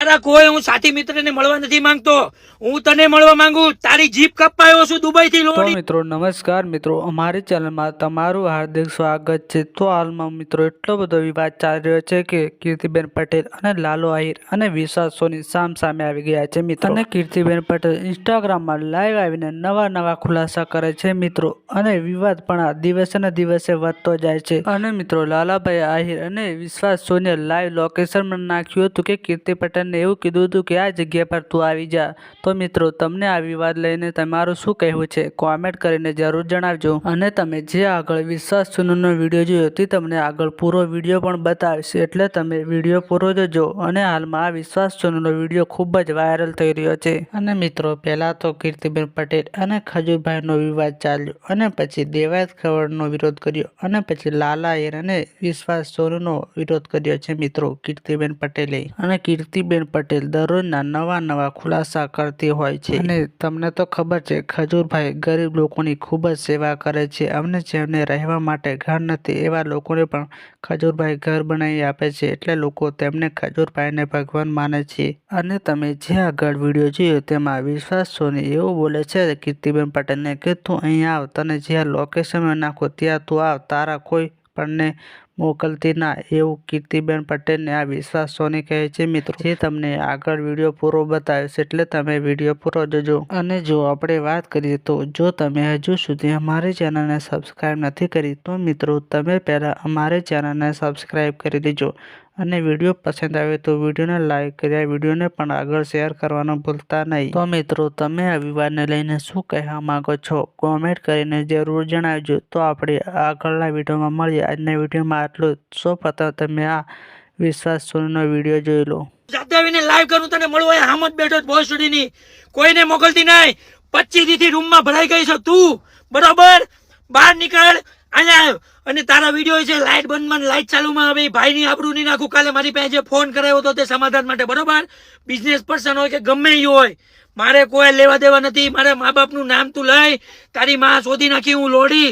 તારા કોઈ હું સાથી મિત્રને મળવા નથી માંગતો, હું તને મળવા માંગુ. તારી જીભ કપાયો છું દુબઈ થી તો લોડી. મિત્રો નમસ્કાર મિત્રો, અમારી ચેનલમાં તમારું હાર્દિક સ્વાગત છે. તો હાલમાં મિત્રો એટલો બધો વિવાદ ચાલી રહ્યો છે કે કીર્તિબેન પટેલ અને લાલુ આહિર અને વિશ્વાસ સોની સામે આવી ગયા છે મિત્રો. અને કીર્તિબેન પટેલ ઇન્સ્ટાગ્રામમાં લાઈવ આવીને નવા ખુલાસા કરે છે મિત્રો. અને વિવાદ પણ આ દિવસે ને દિવસે વધતો જાય છે. અને મિત્રો લાલાભાઈ આહિર અને વિશ્વાસ સોનીએ લાઈવ લોકેશન નાખ્યું હતું કે કીર્તિ પટેલને એવું કીધું હતું કે આ જગ્યા પર તું આવી જા. તો મિત્રો તમને આ વિવાદ લઈને તમારું શું કહેવું છે કોમેન્ટ કરીને જરૂર જણાવજો. અને તમે જે આગળ વિશ્વાસ સોનીનો વિડીયો જોયો તે તમને આગળ પૂરો વિડીયો પણ બતાવશે, એટલે તમે વિડીયો પૂરો જોજો. અને હાલમાં આ વિશ્વાસ સોનીનો વિડીયો ખૂબ જ વાયરલ થઈ રહ્યો છે. અને મિત્રો પહેલા તો કીર્તિબેન પટેલ અને ખજૂરભાઈનો વિવાદ ચાલ્યો, અને પછી દેવાયત ખવડનો વિરોધ કર્યો, અને પછી લાલા આહિર અને વિશ્વાસ સોનીનો વિરોધ કર્યો છે મિત્રો કીર્તિબેન પટેલે. અને કીર્તિબેન પટેલ દરરોજના નવા ખુલાસા કરતી હોય છે. અને તમને તો ખબર છે ખજૂરભાઈ ગરીબ લોકોની ખૂબ જ સેવા કરે છે. અમને જેમને રહેવા માટે ઘર નથી એવા લોકોને પણ ખજૂરભાઈ ઘર બનાવી આપે છે. એટલે લોકો તેમને ખજૂરભાઈને ભગવાન માને છે. અને તમે જે આગળ વિડીયો જોયો તેમાં વિશ્વાસ સોની એવું બોલે છે કીર્તિબેન પટેલને કે તું અહીં આવ, તને જ્યાં લોકેશનમાં નાખો ત્યાં તું આવ, તારા કોઈ પણને મોકલતી ના, એવું કીર્તિબેન પટેલને આ વિશ્વાસ સોની કહે છે મિત્રો. જે તમને આગળ વિડીયો પૂરો બતાવશે, એટલે તમે વિડીયો પૂરો જોજો. અને જો આપણે વાત કરીએ તો જો તમે હજુ સુધી અમારી ચેનલને સબસ્ક્રાઈબ નથી કરી તો મિત્રો તમે પહેલાં અમારી ચેનલને સબસ્ક્રાઈબ કરી દેજો. અને વિડીયો પસંદ આવે તો વિડીયોને લાઈક કરી આ વિડીયોને પણ આગળ શેર કરવાનું ભૂલતા નહીં. તો મિત્રો તમે આ વિવાદને લઈને શું કહેવા માંગો છો કોમેન્ટ કરીને જરૂર જણાવજો. તો આપણે આગળના વિડીયોમાં મળીએ. આજના વિડીયોમાં આટલું જ. સૌપ્રથમ તમે આ વિશ્વાસ સોનીનો વિડીયો જોઈ લો. જાતે આવીને લાઈવ કરું તને મળવા હામ જ બેઠો બોય સુધીની કોઈને મોકલતી નહીં. 25 થી રૂમમાં ભરાઈ ગઈ છે તું, બરોબર? બહાર નીકળ અહીંયા. અને તારા વિડીયો છે લાઈટ બંધમાં લાઈટ ચાલુમાં હવે ભાઈની આબરૂ નહીં નાખું. કાલે મારી પાસે ફોન કરાયો હતો તે સમાધાન માટે, બરોબર? બિઝનેસ પર્સન હોય કે ગમે એ હોય, મારે કોઈ લેવા દેવા નથી. મારા મા બાપનું નામ તું લઈ, તારી માં શોધી નાખી હું લોડી.